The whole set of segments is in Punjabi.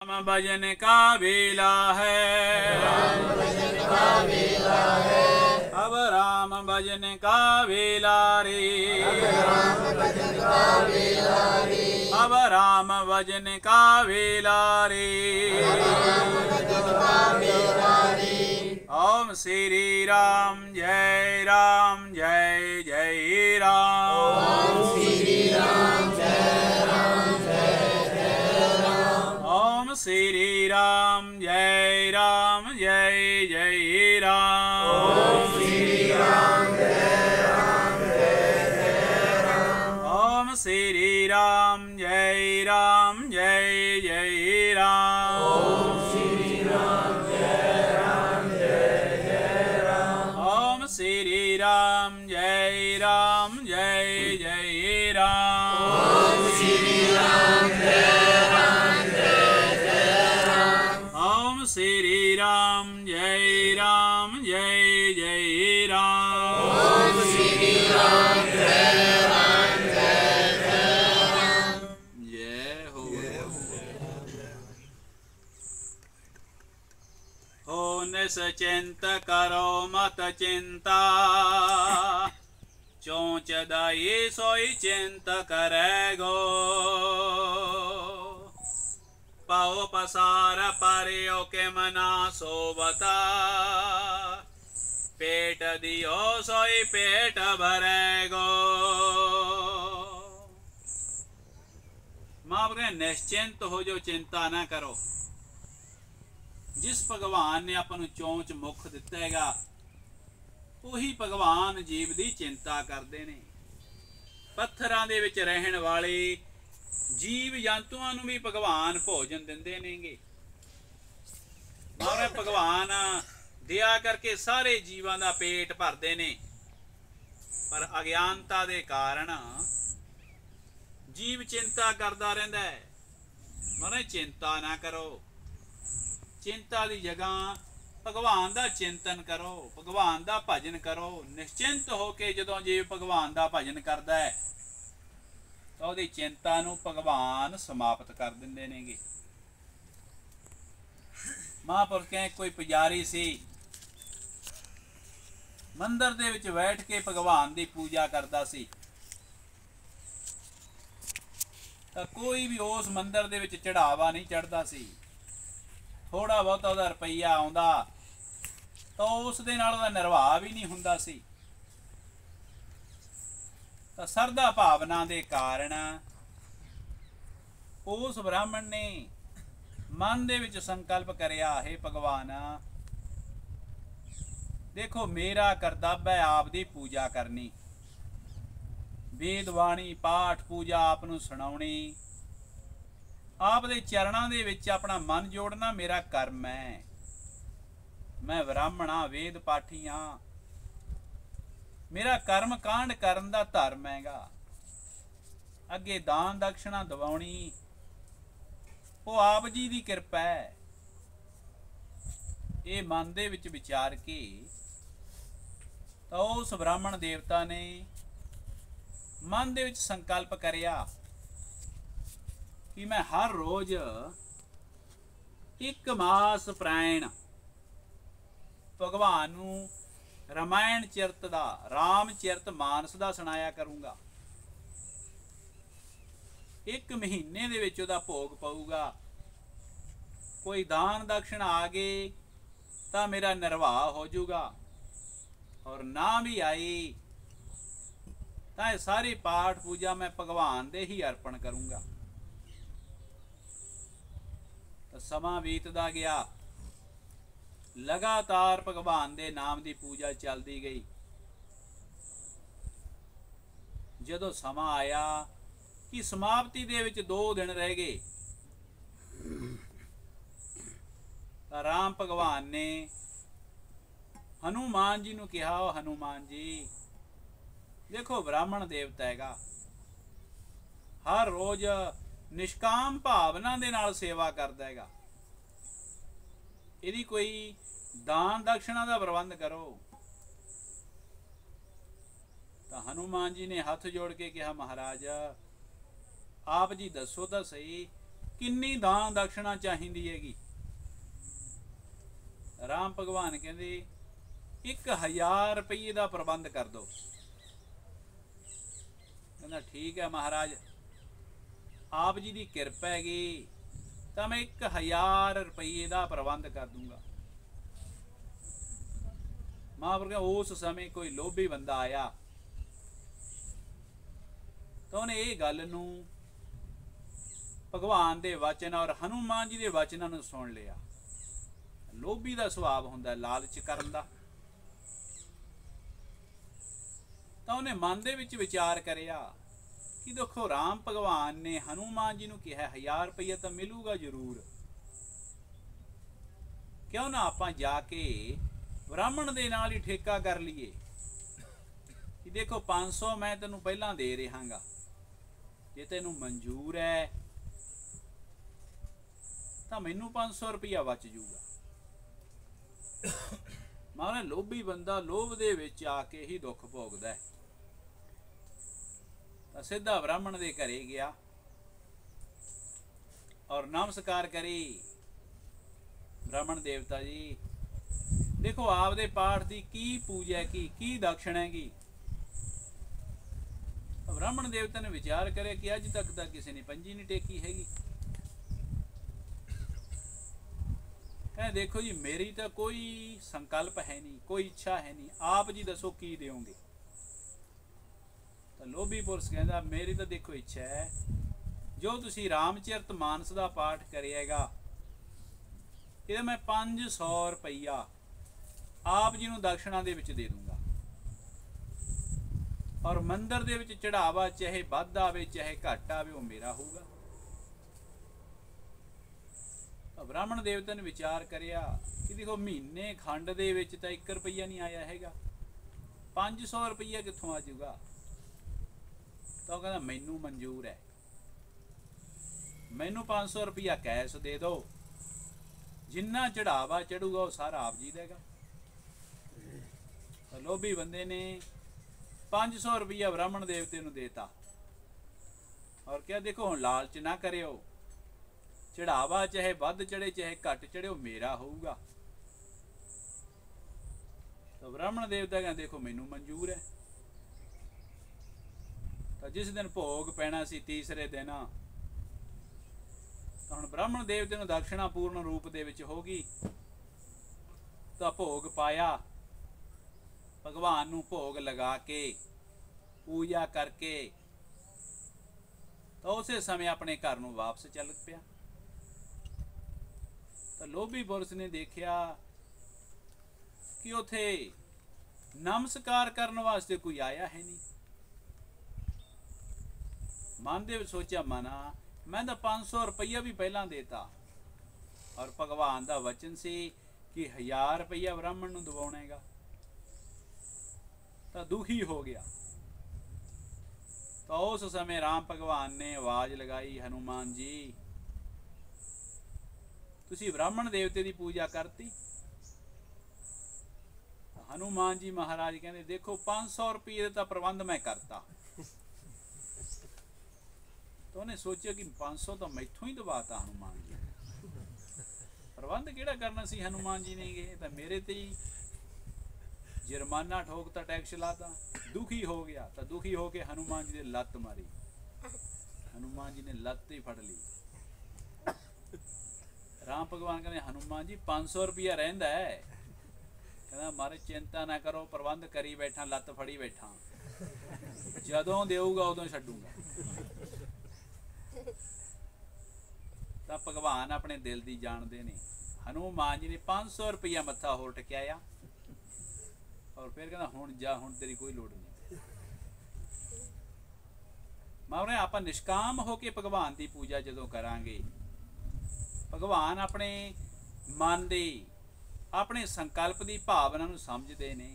राम भजन का बेला है, राम भजन का बेला है। अब राम भजन का बेला रे, अब राम भजन का बेला रे। अब राम भजन का बेला रे। राम भजन का बेला रे। ओम श्री राम जय जय राम। ओम श्री राम जय ओम श्री राम जय जय राम। ओम श्री राम जय राम। ओम श्री राम जय जय राम। ओम श्री राम जय राम। ओम श्री राम जय जय राम। ओम श्री राम जय ओम श्री राम जय जय राम। ओम श्री राम जय जय हो निश्चिंत करो मत चिंता, चोंच दाई सोई चिंत करेगो। पाओ पसार पारियो के मना सोबता, पेट दियो सोई पेट भरेगो। मां बोले निश्चिंत हो जो, चिंता ना करो। जिस भगवान ने अपन चोंच मुख दिता हैगा, ਉਹੀ ਭਗਵਾਨ ਜੀਵ ਦੀ ਚਿੰਤਾ ਕਰਦੇ ਨੇ। ਪੱਥਰਾਂ ਦੇ ਵਿੱਚ ਰਹਿਣ ਵਾਲੇ ਜੀਵ ਜੰਤੂਆਂ ਨੂੰ ਵੀ ਭਗਵਾਨ ਭੋਜਨ ਦਿੰਦੇ ਨੇਗੇ। ਮਾਰੇ ਭਗਵਾਨ ਦਇਆ ਕਰਕੇ ਸਾਰੇ ਜੀਵਾਂ ਦਾ ਪੇਟ ਭਰਦੇ ਨੇ, ਪਰ ਅਗਿਆਨਤਾ ਦੇ ਕਾਰਨ ਜੀਵ ਚਿੰਤਾ ਕਰਦਾ ਰਹਿੰਦਾ ਹੈ। ਮਾਰੇ ਚਿੰਤਾ ਨਾ ਕਰੋ, ਚਿੰਤਾ ਦੀ ਜਗ੍ਹਾ ਭਗਵਾਨ ਦਾ ਚਿੰਤਨ ਕਰੋ, ਭਗਵਾਨ ਦਾ ਭਜਨ ਕਰੋ। ਨਿਸ਼ਚਿੰਤ ਹੋ ਕੇ ਜਦੋਂ ਜੀਵ ਭਗਵਾਨ ਦਾ ਭਜਨ ਕਰਦਾ ਹੈ ਤਾਂ ਉਹਦੀ ਚਿੰਤਾ ਨੂੰ ਭਗਵਾਨ ਸਮਾਪਤ ਕਰ ਦਿੰਦੇ ਨੇਗੇ। ਮਹਾਂਪੁਰਖ ਕਹਿੰਦੇ ਕੋਈ ਪੁਜਾਰੀ ਸੀ, ਮੰਦਰ ਦੇ ਵਿੱਚ ਬੈਠ ਕੇ ਭਗਵਾਨ ਦੀ ਪੂਜਾ ਕਰਦਾ ਸੀ। ਤਾਂ ਕੋਈ ਵੀ ਉਸ ਮੰਦਰ ਦੇ ਵਿੱਚ ਚੜਾਵਾ ਨਹੀਂ ਚੜਦਾ ਸੀ। ਥੋੜਾ ਬਹੁਤਾ ਉਹਦਾ ਰੁਪਈਆ ਆਉਂਦਾ ਤਾਂ ਉਸ ਦੇ ਨਾਲ ਉਹਦਾ ਨਿਰਵਾਹ ਵੀ ਨਹੀਂ ਹੁੰਦਾ ਸੀ। ਤਾਂ ਸਰਦਾ ਭਾਵਨਾ ਦੇ ਕਾਰਨ ਉਸ ਬ੍ਰਾਹਮਣ ਨੇ ਮਨ ਦੇ ਵਿੱਚ ਸੰਕਲਪ ਕਰਿਆ, ਹੈ ਭਗਵਾਨ ਦੇਖੋ ਮੇਰਾ ਕਰਤੱਵ ਹੈ ਆਪ ਦੀ ਪੂਜਾ ਕਰਨੀ, ਵੇਦ ਬਾਣੀ ਪਾਠ ਪੂਜਾ ਆਪ ਨੂੰ ਸੁਣਾਉਣੀ, ਆਪ ਦੇ ਚਰਨਾਂ ਦੇ ਵਿੱਚ ਆਪਣਾ ਮਨ ਜੋੜਨਾ ਮੇਰਾ ਕਰਮ ਹੈ। ਮੈਂ ਬ੍ਰਾਹਮਣਾ ਵੇਦ ਪਾਠੀ ਹਾਂ, ਮੇਰਾ ਕਰਮ ਕਾਂਡ ਕਰਨ ਦਾ ਧਰਮ ਹੈਗਾ। ਅੱਗੇ ਦਾਨ ਦਕਸ਼ਣਾ ਦਿਵਾਉਣੀ ਉਹ ਆਪ ਜੀ ਦੀ ਕਿਰਪਾ ਹੈ। ਇਹ ਮਨ ਦੇ ਵਿੱਚ ਵਿਚਾਰ ਕੇ ਤਾਂ ਉਸ ਬ੍ਰਾਹਮਣ ਦੇਵਤਾ ਨੇ ਮਨ ਦੇ ਵਿੱਚ ਸੰਕਲਪ ਕਰਿਆ ਕਿ ਮੈਂ ਹਰ ਰੋਜ਼ 1 ਮਾਸ ਪ੍ਰਾਇਣ ਭਗਵਾਨ ਨੂੰ ਰਾਮਾਇਣ ਚਰਿਤ ਦਾ, ਰਾਮ ਚਰਿਤ ਮਾਨਸ ਦਾ ਸੁਣਾਇਆ ਕਰੂੰਗਾ। 1 ਮਹੀਨੇ ਦੇ ਵਿੱਚ ਉਹਦਾ ਭੋਗ ਪਊਗਾ। ਕੋਈ ਦਾਨ ਦਕਸ਼ਣਾ ਆ ਗਏ ਤਾਂ ਮੇਰਾ ਨਿਰਵਾਹ ਹੋ ਜਾਊਗਾ, ਔਰ ਨਾ ਵੀ ਆਈ ਤਾਂ ਇਹ ਸਾਰੀ ਪਾਠ ਪੂਜਾ ਮੈਂ ਭਗਵਾਨ ਦੇ ਹੀ ਅਰਪਣ ਕਰੂੰਗਾ। ਤਾਂ ਸਮਾਂ ਬੀਤਦਾ ਗਿਆ, ਲਗਾਤਾਰ ਭਗਵਾਨ ਦੇ ਨਾਮ ਦੀ ਪੂਜਾ ਚੱਲਦੀ ਗਈ। ਜਦੋਂ ਸਮਾਂ ਆਇਆ ਕਿ ਸਮਾਪਤੀ ਦੇ ਵਿੱਚ 2 ਦਿਨ ਰਹਿ ਗਏ ਤਾਂ ਰਾਮ ਭਗਵਾਨ ਨੇ ਹਨੂਮਾਨ ਜੀ ਨੂੰ ਕਿਹਾ, ਉਹ ਹਨੂਮਾਨ ਜੀ ਦੇਖੋ ਬ੍ਰਾਹਮਣ ਦੇਵਤਾ ਹੈਗਾ, ਹਰ ਰੋਜ਼ ਨਿਸ਼ਕਾਮ ਭਾਵਨਾ ਦੇ ਨਾਲ ਸੇਵਾ ਕਰਦਾ ਹੈਗਾ, ਇਹਦੀ ਕੋਈ ਦਾਨ ਦਕਸ਼ਣਾ ਦਾ ਪ੍ਰਬੰਧ ਕਰੋ। ਤਾਂ ਹਨੂਮਾਨ ਜੀ ਨੇ ਹੱਥ ਜੋੜ ਕੇ ਕਿਹਾ, ਮਹਾਰਾਜ ਆਪ ਜੀ ਦੱਸੋ ਤਾਂ ਸਹੀ किन्नी दान दक्षिणा चाहिदी हैगी। राम भगवान कहते 1000 रुपये का प्रबंध कर दो। कहना ठीक है महाराज, आप जी की किरपा हैगी तो मैं 1000 रुपये का प्रबंध कर दूंगा। महापुरुष उस समय कोई लोभी बंदा आया तो उन्हें ये गल नूं भगवान दे वचन और हनुमान जी दे वचनां नूं सुन लिया। लोभी का सुभाव हुंदा लालच करन दा। तो उन्हें मन दे विच विचार करिया कि देखो राम भगवान ने हनुमान जी नूं कहा 1000 रुपया तो मिलूगा जरूर, क्यों ना आपां जाके ब्राह्मण दे नाल ही ठेका कर लीए कि देखो 500 मैं तेनू पहला दे रहांगा, जे तेनू मंजूर है तो मैनू 500 रुपया बच जूगा। माने लोभी बंदा लोभ दे विच आके ही दुख भोगदा है। तो सीधा ब्राह्मण दे घरे गया और नमस्कार करी। ब्राह्मण देवता जी देखो आपदे पाठ की पूजा की दक्षिण हैगी। ब्राह्मण देवता ने विचार करे कि अज तक तो किसी ने पंजी नहीं टेकी हैगी। कहे देखो जी मेरी तो कोई संकल्प है नहीं, कोई इच्छा है नहीं, आप जी दसो की देओगे। तो लोभी पुरुष कहता मेरी तो देखो इच्छा है जो तुसी रामचरित मानस का पाठ करिएगा ये मैं 500 रुपया आप जी नूं दक्षिणा दे विच दे दूंगा और मंदिर दे विच चढ़ावा चाहे वध आवे चाहे घट आवे वो मेरा होगा। ब्राह्मण देवता ने विचार करिया कि देखो महीने खंड दे विच तां 1 रुपया नहीं आया हैगा, 500 रुपया कित्थों आ जाऊगा। तो कहना मैनू मंजूर है, मैनू 500 रुपया कैश दे दो, जिन्ना चढ़ावा चढ़ूगा वो सारा आप जी देगा। तो लोभी बंदे ने 500 रुपया ब्राह्मण देवते नूं देता और क्या देखो हुण लालच ना करियो, चढ़ावा चाहे वध चढ़े चाहे घट चढ़े वो मेरा होऊगा। तो ब्राह्मण देवता कहते देखो मैनू मंजूर है। तो जिस दिन भोग पैना सी तीसरे दिन तो हुण ब्राह्मण देवते नूं दक्षिणा पूर्ण रूप दे विच होगी। तो भोग पाया, भगवान नूं भोग लगा के पूजा करके तो उसे समय अपने घर नूं वापस चल पिया। तो लोभी पुरुष ने देखिया कि उथे नमस्कार करने वास्ते कोई आया है नहीं। मन दे सोचा मना मैं तो 500 रुपया भी पहला देता और भगवान का वचन सी कि 1000 रुपया ब्राह्मण नूं दवाउणेगा। तो दुखी हो गया। तो उस समय राम भगवान ने आवाज लगाई हनुमान जी तुसी ब्राह्मण देवते की पूजा करती। हनुमान जी महाराज कहते देखो 500 रुपये का प्रबंध मैं करता। तो उन्हें सोचा कि 500 तो मैथों ही दबाता हनुमान जी, प्रबंध केड़ा करना सी हनुमान जी ने गए तो मेरे ते ही जुर्माना ठोकता, टैक्स लाता। दुखी हो गया तो दुखी होके हनुमान जी ने लत मारी, हनुमान जी ने लत ही फड़ ली। राम भगवान कहते हनुमान जी 500 रुपया रहिंदा है। कहना मारे चिंता ना करो, प्रबंध करी बैठा, लत फड़ी बैठा, जदों देऊगा उदों छड्डूंगा। तो भगवान अपने दिल की जानते ने। हनुमान जी ने 500 रुपया मत्था होर टकाया और फिर कहना हुण जा, हुण तेरी कोई लोड़ नहीं। मारे आप निष्काम होके भगवान की पूजा जदों करांगे, भगवान अपने मन की अपने संकल्प की भावना नूं समझते ने,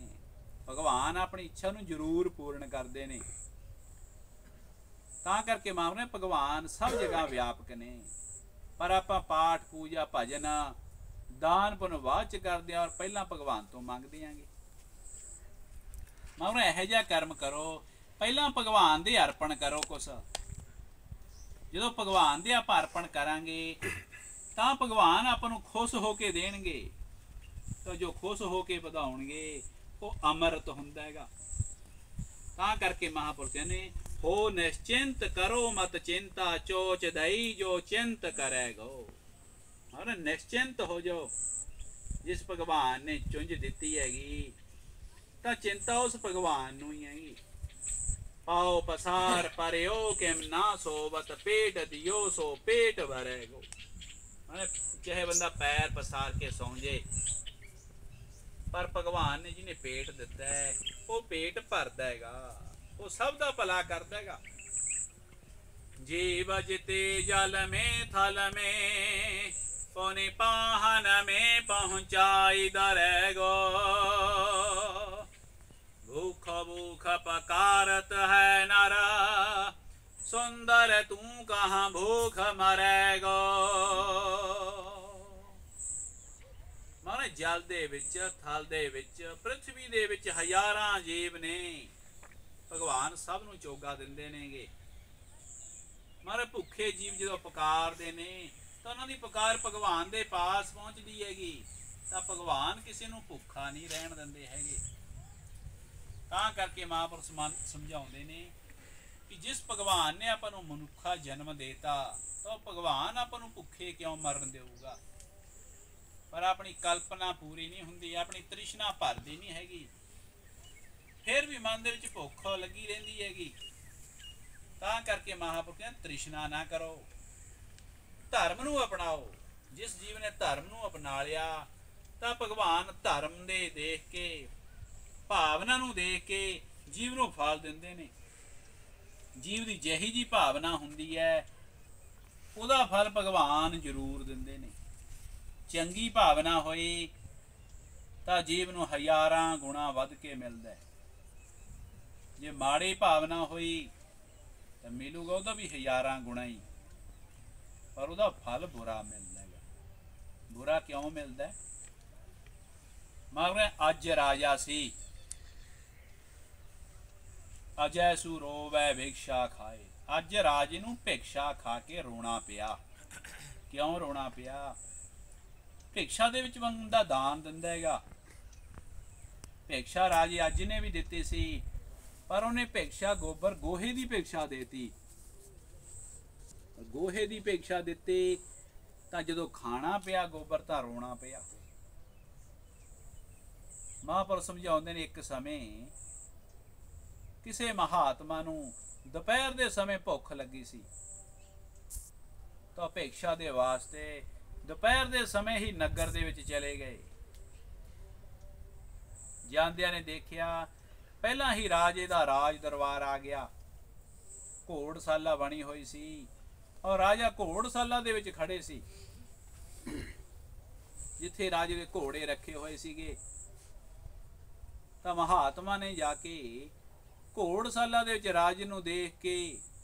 भगवान अपनी इच्छा नूं जरूर पूर्ण करते हैं। तां करके मामले भगवान सब जगह व्यापक ने, पर आप पाठ पूजा भजन दान पुण्य बाद च करते और पहला भगवान तो मंगते आंगे। मामले यह जिहा कर्म करो, पहला भगवान दे अर्पण करो कुछ, ਜਦੋਂ ਭਗਵਾਨ ਦੇ ਆਪਾਂ ਅਰਪਣ ਕਰਾਂਗੇ ਤਾਂ ਭਗਵਾਨ ਆਪਾਂ ਨੂੰ ਖੁਸ਼ ਹੋ ਕੇ ਦੇਣਗੇ। ਤਾਂ ਜੋ ਖੁਸ਼ ਹੋ ਕੇ ਵਧਾਉਣਗੇ ਉਹ ਅਮਰਤ ਹੁੰਦਾ ਹੈਗਾ। ਤਾਂ ਕਰਕੇ ਮਹਾਂਪੁਰਖ ਕਹਿੰਦੇ ਹੋ ਨਿਸ਼ਚਿੰਤ ਕਰੋ ਮਤ ਚਿੰਤਾ ਚੋਚ ਦਈ ਜੋ ਚਿੰਤ ਕਰੇਗੋ। ਔਰ ਨਿਸ਼ਚਿੰਤ ਹੋ ਜਾਓ, ਜਿਸ ਭਗਵਾਨ ਨੇ ਚੁੰਝ ਦਿੱਤੀ ਹੈਗੀ ਤਾਂ ਚਿੰਤਾ ਉਸ ਭਗਵਾਨ ਨੂੰ ਹੀ ਹੈਗੀ। ਪਾਓ ਪਸਾਰ ਪਰਿਓ ਕਿਮ ਨਾ ਸੋਵਤ ਪੇਟ ਦਿਓ ਸੋ ਪੇਟ ਭਰੇਗੋ। ਚਾਹੇ ਬੰਦਾ ਪੈਰ ਪਸਾਰ ਕੇ ਸੌਂ ਜੇ, ਪਰ ਭਗਵਾਨ ਨੇ ਜਿਹਨੇ ਪੇਟ ਦਿੱਤਾ ਹੈ ਉਹ ਪੇਟ ਭਰਦਾ ਹੈਗਾ, ਉਹ ਸਭ ਦਾ ਭਲਾ ਕਰਦਾ ਹੈਗਾ। जीव जिते जल में थल में पुनि पाहन में पहुँचाई दरेगो। भूख भूख पकारत है नर सुंदर तू कहाँ भूख मरेगो। माने जल दे विच थल दे विच पृथ्वी दे विच हजारां जीव ने, भगवान सब नूं चोगा दिंदे नेगे। मारे भुखे जीव जो पुकारते ने तो उन्होंने पुकार भगवान के पास पहुँचती हैगी, तो भगवान किसी को भुखा नहीं रहन देंदे हैगे। तां करके महापुरुष समझाते ने कि जिस भगवान ने आपां नूं मनुखा जन्म देता तो भगवान आपां नूं भुखे क्यों मरन देऊगा। पर अपनी कल्पना पूरी नहीं हुंदी, अपनी तृष्णा भरदी नहीं हैगी, फिर भी मन दे विच भुख लगी रहिंदी हैगी। तां करके महापुरुष कहते तृष्णा ना करो, धर्म नूं अपनाओ। जिस जीव ने धर्म नूं अपना लिया तां भगवान धर्म दे देख के भावना नूं देख के जीव नूं फल दिंदे ने। जीव दी जही जी भावना हुंदी है उहदा फल भगवान जरूर दिंदे ने। चंगी भावना होई तां जीव नूं हज़ारां गुणा वध के मिलदा है, जे माड़ी भावना होई तो मिलूगा वह भी हज़ारां गुणा ही, पर वह फल बुरा मिलता है। बुरा क्यों मिलता है? मगर अज राजा सी अजय सू रोवै भिक्षा खाए। अज राजे नूं भिक्षा खा के रोना पिया। क्यों रोना पिया? भिक्षा दे विच बंदा दान दिंदा हैगा। भिक्षा राजे अज ने भी दित्ती सी, पर उन्हें भिक्षा गोबर गोहे की भिक्षा देती। गोहे की भिक्षा दिती तो जो खाना पिया गोबर तो रोना पिया। महापुरुष समझाते हैं एक समय किसी महात्मा नूं दोपहर के समय भुख लगी सी, तो भिक्षा दे वास्ते दोपहर के समय ही नगर दे विच चले गए। जांदियां ने देखिया पहला ही राजे दा राज दरबार आ गया। घोड़शाला बनी हुई सी और राजा घोड़शाला दे विच खड़े सी, जिथे राजे दे घोड़े रखे हुए सीगे। तां महात्मा ने जाके घोड़शाला दे विच राजे नूं देख के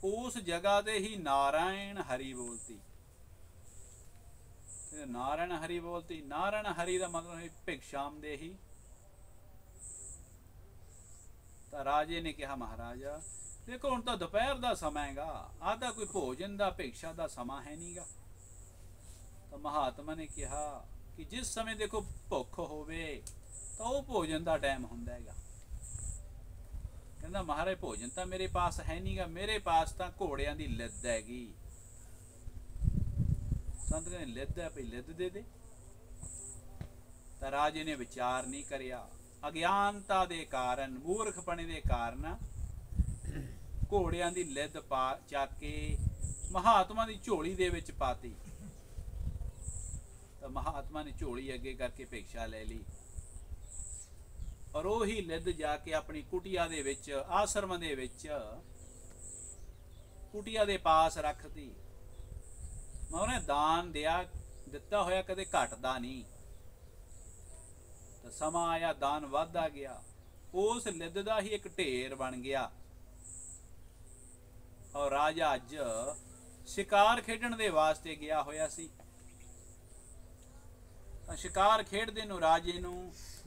उस जगह ते ही नारायण हरि बोलती। नारायण हरि बोलती, नारायण हरि दा मतलब है भिक्षाम देही। राजे ने कहा महाराजा देखो हुण तां दोपहर का समय हैगा, आ तां कोई भोजन का भिक्षा का समा है नहीं गा। तो महात्मा ने कहा कि जिस समय देखो भुख होवे तो वह भोजन का टाइम हुंदा हैगा। कहंदा महाराज भोजन तो मेरे पास है नहीं गा, मेरे पास तो घोड़ियां दी लिद्द हैगी। संत कहंदे लिद्द है भई लिद्द दे दे। तो राजे ने विचार नहीं करिया, अज्ञानता दे कारण मूर्खपणे दे कारण घोड़ियां दी लिद्द पा चक के महात्मा दी झोली दे विच पाती। तो महात्मा ने झोली अगे करके भिक्षा ले ली और वही लिद्द जाके अपनी कुटिया दे विच आश्रम दे विच कुटिया दे पास रख दी। उन्हें दान दिया दिता होया कदे घटदा नहीं। तो समा आया दान वधदा गया, उस लिद्द दा ही एक ढेर बन गया। और राजा अज शिकार खेडण दे वास्ते गया होया सी। तो शिकार खेडदे नूं राजे नूं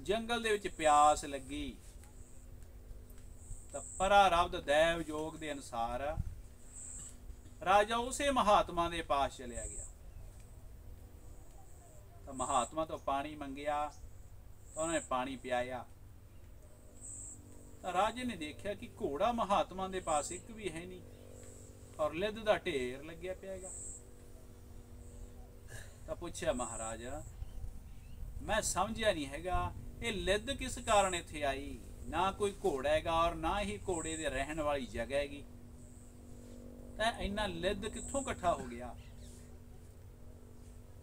जंगल दे विच प्यास लगी। तो परा रब्द दैव योग दे अनुसार ਰਾਜਾ ਉਸੇ ਮਹਾਤਮਾ ਦੇ ਪਾਸ ਚਲਿਆ ਗਿਆ। ਤਾਂ ਮਹਾਤਮਾ ਤੋਂ ਪਾਣੀ ਮੰਗਿਆ ਤਾਂ ਉਹਨੇ ਪਾਣੀ ਪਿਆਇਆ। ਤਾਂ ਰਾਜੇ ਨੇ ਦੇਖਿਆ ਕਿ ਘੋੜਾ ਮਹਾਤਮਾ ਦੇ ਪਾਸ ਇੱਕ ਵੀ ਹੈ ਨਹੀਂ ਔਰ ਲਿੱਧ ਦਾ ਢੇਰ ਲੱਗਿਆ ਪਿਆਗਾ। ਤਾਂ ਪੁੱਛਿਆ ਮਹਾਰਾਜਾ, ਮੈਂ ਸਮਝਿਆ ਨਹੀਂ ਹੈਗਾ ਇਹ ਲਿੱਧ ਕਿਸ ਕਾਰਨ ਇੱਥੇ ਆਈ? ਨਾ ਕੋਈ ਘੋੜਾ ਹੈਗਾ ਔਰ ਨਾ ਹੀ ਘੋੜੇ ਦੇ ਰਹਿਣ ਵਾਲੀ ਜਗ੍ਹਾ ਹੈਗੀ, ਤਾਂ ਇੰਨਾ ਲਿੱਧ ਕਿੱਥੋਂ ਇਕੱਠਾ ਹੋ ਗਿਆ?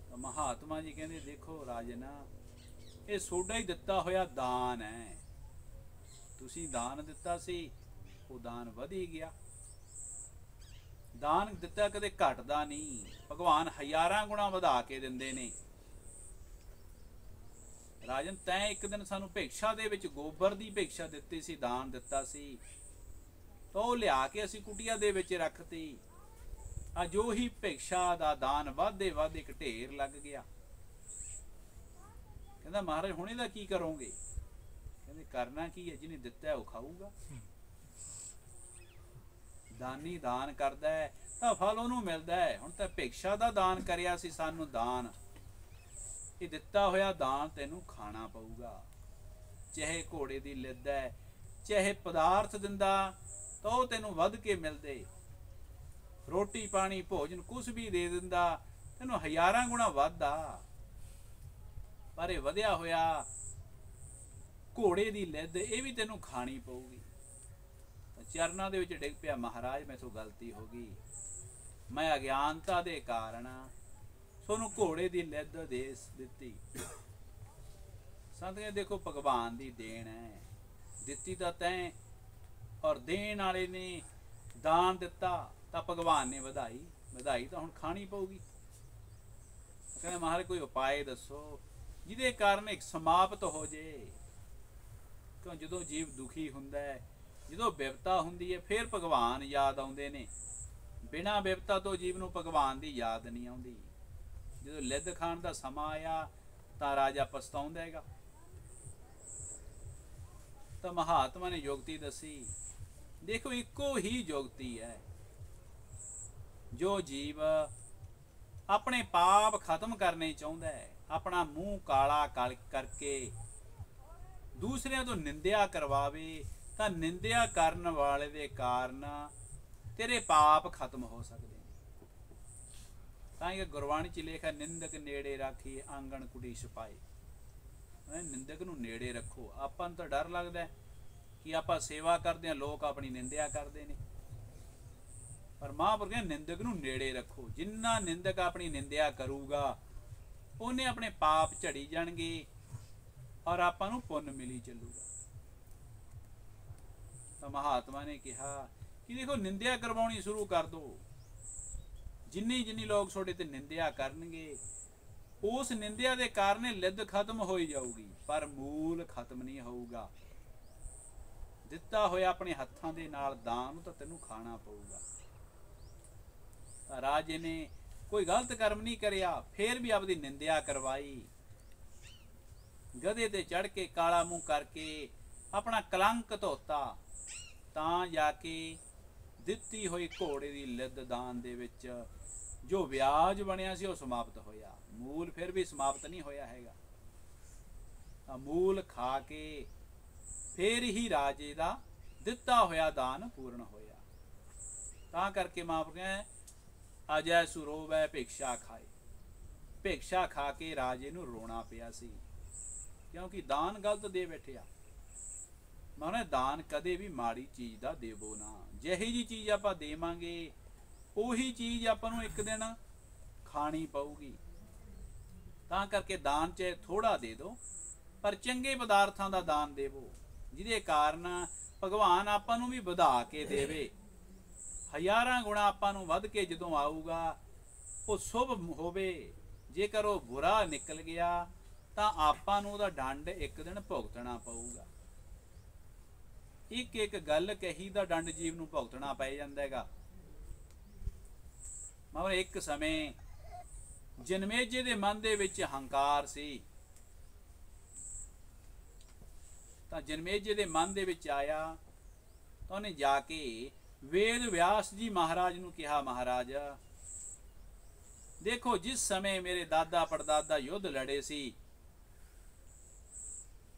ਤਾਂ ਮਹਾਤਮਾ ਜੀ ਕਹਿੰਦੇ, ਦੇਖੋ ਰਾਜਨਾ, ਇਹ ਸੋਡਾ ਹੀ ਦਿੱਤਾ ਹੋਇਆ ਦਾਨ ਹੈ। ਤੁਸੀਂ ਦਾਨ ਦਿੱਤਾ ਸੀ, ਉਹ ਦਾਨ ਵਧੀ ਗਿਆ। ਦਾਨ ਦਿੱਤਾ ਕਦੇ ਘਟਦਾ ਨਹੀਂ, ਭਗਵਾਨ ਹਜ਼ਾਰਾਂ ਗੁਣਾ ਵਧਾ ਕੇ ਦਿੰਦੇ ਨੇ। ਰਾਜਨ, ਤੈਂ ਇੱਕ ਦਿਨ ਸਾਨੂੰ ਭਿਕਸ਼ਾ ਦੇ ਵਿੱਚ ਗੋਬਰ ਦੀ ਭਿਕਸ਼ਾ ਦਿੱਤੀ ਸੀ, ਦਾਨ ਦਿੱਤਾ ਸੀ, ਤਾਂ ਉਹ ਲਿਆ ਕੇ ਅਸੀਂ ਕੁਟੀਆ ਦੇ ਵਿੱਚ ਰੱਖਤੀ। ਅੱਜ ਉਹੀ ਭਿਕਸ਼ਾ ਦਾ ਦਾਨ ਵਾਧੇ ਵਾਧੇ ਇੱਕ ਢੇਰ ਲੱਗ ਗਿਆ। ਕਹਿੰਦਾ ਮਹਾਰਾਜ ਹੁਣ ਇਹਦਾ ਕੀ ਕਰੋਗੇ? ਕਹਿੰਦੇ ਕਰਨਾ ਕੀ ਹੈ, ਜਿਹਨੇ ਦਿੱਤਾ ਉਹ ਖਾਊਗਾ। ਦਾਨੀ ਦਾਨ ਕਰਦਾ ਹੈ ਤਾਂ ਫਲ ਉਹਨੂੰ ਮਿਲਦਾ ਹੈ। ਹੁਣ ਤਾਂ ਭਿਕਸ਼ਾ ਦਾ ਦਾਨ ਕਰਿਆ ਸੀ ਸਾਨੂੰ ਦਾਨ, ਇਹ ਦਿੱਤਾ ਹੋਇਆ ਦਾਨ ਤੈਨੂੰ ਖਾਣਾ ਪਊਗਾ। ਚਾਹੇ ਘੋੜੇ ਦੀ ਲਿੱਦ ਹੈ, ਚਾਹੇ ਪਦਾਰਥ ਦਿੰਦਾ ਤਾਂ ਉਹ ਤੈਨੂੰ ਵੱਧ ਕੇ ਮਿਲਦੇ। ਰੋਟੀ ਪਾਣੀ ਭੋਜਨ ਕੁਛ ਵੀ ਦੇ ਦਿੰਦਾ, ਤੈਨੂੰ ਹਜ਼ਾਰਾਂ ਗੁਣਾ ਵੱਧਦਾ। ਪਰ ਇਹ ਵਧਿਆ ਹੋਇਆ ਘੋੜੇ ਦੀ ਲਿੱਦ, ਇਹ ਵੀ ਤੈਨੂੰ ਖਾਣੀ ਪਊਗੀ। ਤਾਂ ਚਰਨਾਂ ਦੇ ਵਿੱਚ ਡਿੱਗ ਪਿਆ, ਮਹਾਰਾਜ ਮੈਥੋਂ ਗਲਤੀ ਹੋ ਗਈ, ਮੈਂ ਅਗਿਆਨਤਾ ਦੇ ਕਾਰਨ ਤੁਹਾਨੂੰ ਘੋੜੇ ਦੀ ਲਿੱਦ ਦੇ ਦਿੱਤੀ। ਸੰਤ ਕਹਿੰਦੇ ਦੇਖੋ ਭਗਵਾਨ ਦੀ ਦੇਣ ਹੈ, ਦਿੱਤੀ ਤਾਂ ਤੈਂ ਔਰ ਦੇਣ ਵਾਲੇ ਨੇ ਦਾਨ ਦਿੱਤਾ ਤਾਂ ਭਗਵਾਨ ਨੇ ਵਧਾਈ, ਵਧਾਈ ਤਾਂ ਹੁਣ ਖਾਣੀ ਪਊਗੀ। ਕਹਿੰਦੇ ਮਹਾਰਾਜ ਕੋਈ ਉਪਾਏ ਦੱਸੋ ਜਿਹਦੇ ਕਾਰਨ ਇੱਕ ਸਮਾਪਤ ਹੋ ਜੇ। ਕਿਉਂ ਜਦੋਂ ਜੀਵ ਦੁਖੀ ਹੁੰਦਾ ਹੈ, ਜਦੋਂ ਬਿਪਤਾ ਹੁੰਦੀ ਹੈ, ਫਿਰ ਭਗਵਾਨ ਯਾਦ ਆਉਂਦੇ ਨੇ। ਬਿਨਾਂ ਬਿਪਤਾ ਤੋਂ ਜੀਵ ਨੂੰ ਭਗਵਾਨ ਦੀ ਯਾਦ ਨਹੀਂ ਆਉਂਦੀ। ਜਦੋਂ ਲਿੱਧ ਖਾਣ ਦਾ ਸਮਾਂ ਆਇਆ ਤਾਂ ਰਾਜਾ ਪਛਤਾਉਂਦਾ ਹੈਗਾ। ਤਾਂ ਮਹਾਤਮਾ ਨੇ ਯੁਕਤੀ ਦੱਸੀ, ਦੇਖੋ ਇੱਕੋ ਹੀ ਯੁਕਤੀ ਹੈ। ਜੋ ਜੀਵ ਆਪਣੇ ਪਾਪ ਖਤਮ ਕਰਨੇ ਚਾਹੁੰਦਾ ਹੈ, ਆਪਣਾ ਮੂੰਹ ਕਾਲਾ ਕਰਕੇ ਦੂਸਰਿਆਂ ਤੋਂ ਨਿੰਦਿਆ ਕਰਵਾਵੇ, ਤਾਂ ਨਿੰਦਿਆ ਕਰਨ ਵਾਲੇ ਦੇ ਕਾਰਨ ਤੇਰੇ ਪਾਪ ਖਤਮ ਹੋ ਸਕਦੇ ਨੇ। ਤਾਂ ਇਹ ਗੁਰਬਾਣੀ ਚ ਲਿਖਿਆ, ਨਿੰਦਕ ਨੇੜੇ ਰਾਖੀ ਆਂਗਣ ਕੁੜੀ ਛਪਾਏ। ਨਿੰਦਕ ਨੂੰ ਨੇੜੇ ਰੱਖੋ। ਆਪਾਂ ਨੂੰ ਤਾਂ ਡਰ ਲੱਗਦਾ ਕਿ ਆਪਾਂ ਸੇਵਾ ਕਰਦੇ ਹਾਂ, ਲੋਕ ਆਪਣੀ ਨਿੰਦਿਆ ਕਰਦੇ ਨੇ, ਪਰ ਮਹਾਂਪੁਰਖ ਕਹਿੰਦੇ ਨਿੰਦਕ ਨੂੰ ਨੇੜੇ ਰੱਖੋ। ਜਿੰਨਾ ਨਿੰਦਕ ਆਪਣੀ ਨਿੰਦਿਆ ਕਰੂਗਾ ਉਹਨੇ ਆਪਣੇ ਪਾਪ ਝੜੀ ਜਾਣਗੇ ਔਰ ਆਪਾਂ ਨੂੰ ਪੁੰਨ ਮਿਲੀ ਚੱਲੂਗਾ। ਤਾਂ ਮਹਾਤਮਾ ਨੇ ਕਿਹਾ ਕਿ ਦੇਖੋ ਨਿੰਦਿਆ ਕਰਵਾਉਣੀ ਸ਼ੁਰੂ ਕਰ ਦੋ। ਜਿੰਨੀ ਜਿੰਨੀ ਲੋਕ ਤੁਹਾਡੇ ਤੇ ਨਿੰਦਿਆ ਕਰਨਗੇ, ਉਸ ਨਿੰਦਿਆ ਦੇ ਕਾਰਨ ਲਿੱਧ ਖਤਮ ਹੋਈ ਜਾਊਗੀ, ਪਰ ਮੂਲ ਖਤਮ ਨਹੀਂ ਹੋਊਗਾ। ਦਿੱਤਾ ਹੋਇਆ ਆਪਣੇ ਹੱਥਾਂ ਦੇ ਨਾਲ ਦਾਨ ਤਾਂ ਤੈਨੂੰ ਖਾਣਾ ਪਊਗਾ। ਤਾਂ ਰਾਜੇ ਨੇ ਕੋਈ ਗਲਤ ਕਰਮ ਨਹੀਂ ਕਰਿਆ, ਫੇਰ ਵੀ ਆਪਦੀ ਨਿੰਦਿਆ ਕਰਵਾਈ। ਗਧੇ ਤੇ ਚੜ ਕੇ ਕਾਲਾ ਮੂੰਹ ਕਰਕੇ ਆਪਣਾ ਕਲੰਕ ਧੋਤਾ, ਤਾਂ ਜਾ ਕੇ ਦਿੱਤੀ ਹੋਈ ਘੋੜੇ ਦੀ ਲਿੱਦ ਦਾਨ ਦੇ ਵਿੱਚ ਜੋ ਵਿਆਜ ਬਣਿਆ ਸੀ ਉਹ ਸਮਾਪਤ ਹੋਇਆ। ਮੂਲ ਫਿਰ ਵੀ ਸਮਾਪਤ ਨਹੀਂ ਹੋਇਆ ਹੈਗਾ। ਤਾਂ ਮੂਲ ਖਾ ਕੇ ਫੇਰ ਹੀ ਰਾਜੇ ਦਾ ਦਿੱਤਾ ਹੋਇਆ ਦਾਨ ਪੂਰਨ ਹੋਇਆ। ਤਾਂ ਕਰਕੇ ਮਹਾਂਪੁਰਖ ਅਜੈ ਸੁਰੋਵੈ ਭਿਕਸ਼ਾ ਖਾਏ। ਭਿਕਸ਼ਾ ਖਾ ਕੇ ਰਾਜੇ ਨੂੰ ਰੋਣਾ ਪਿਆ ਸੀ, ਕਿਉਂਕਿ ਦਾਨ ਗਲਤ ਦੇ ਬੈਠਿਆ। ਮਾਨੇ ਦਾਨ ਕਦੇ ਵੀ ਮਾੜੀ ਚੀਜ਼ ਦਾ ਦੇਵੋ ਨਾ। ਜਿਹੀ ਜੀ ਚੀਜ਼ ਆਪਾਂ ਦੇਵਾਂਗੇ ਉਹੀ ਚੀਜ਼ ਆਪਾਂ ਨੂੰ ਇੱਕ ਦਿਨ ਖਾਣੀ ਪਊਗੀ। ਤਾਂ ਕਰਕੇ ਦਾਨ ਚਾਹੇ ਥੋੜਾ ਦੇ ਦਿਓ, ਪਰ ਚੰਗੇ ਪਦਾਰਥਾਂ ਦਾ ਦਾਨ ਦੇਵੋ, ਜਿਹਦੇ ਕਾਰਨ ਭਗਵਾਨ ਆਪਾਂ ਨੂੰ ਵੀ ਵਧਾ ਕੇ ਦੇਵੇ। ਹਜ਼ਾਰਾਂ ਗੁਣਾ ਆਪਾਂ ਨੂੰ ਵੱਧ ਕੇ ਜਦੋਂ ਆਊਗਾ ਉਹ ਸ਼ੁਭ ਹੋਵੇ। ਜੇਕਰ ਉਹ ਬੁਰਾ ਨਿਕਲ ਗਿਆ ਤਾਂ ਆਪਾਂ ਨੂੰ ਉਹਦਾ ਦੰਡ ਇੱਕ ਦਿਨ ਭੁਗਤਣਾ ਪਊਗਾ। ਇੱਕ ਇੱਕ ਗੱਲ ਕਹੀ ਦਾ ਦੰਡ ਜੀਵ ਨੂੰ ਭੁਗਤਣਾ ਪੈ ਜਾਂਦਾ ਹੈਗਾ। ਮਗਰ ਇੱਕ ਸਮੇਂ ਜਨਮੇਜੇ ਦੇ ਮਨ ਦੇ ਵਿੱਚ ਹੰਕਾਰ ਸੀ। ਤਾਂ ਜਨਮੇਜੇ ਦੇ ਮਨ ਦੇ ਵਿੱਚ ਆਇਆ ਤਾਂ ਉਹਨੇ ਜਾ ਕੇ ਵੇਦ ਵਿਆਸ ਜੀ ਮਹਾਰਾਜ ਨੂੰ ਕਿਹਾ, ਮਹਾਰਾਜ ਦੇਖੋ, ਜਿਸ ਸਮੇਂ ਮੇਰੇ ਦਾਦਾ ਪੜਦਾਦਾ ਯੁੱਧ ਲੜੇ ਸੀ,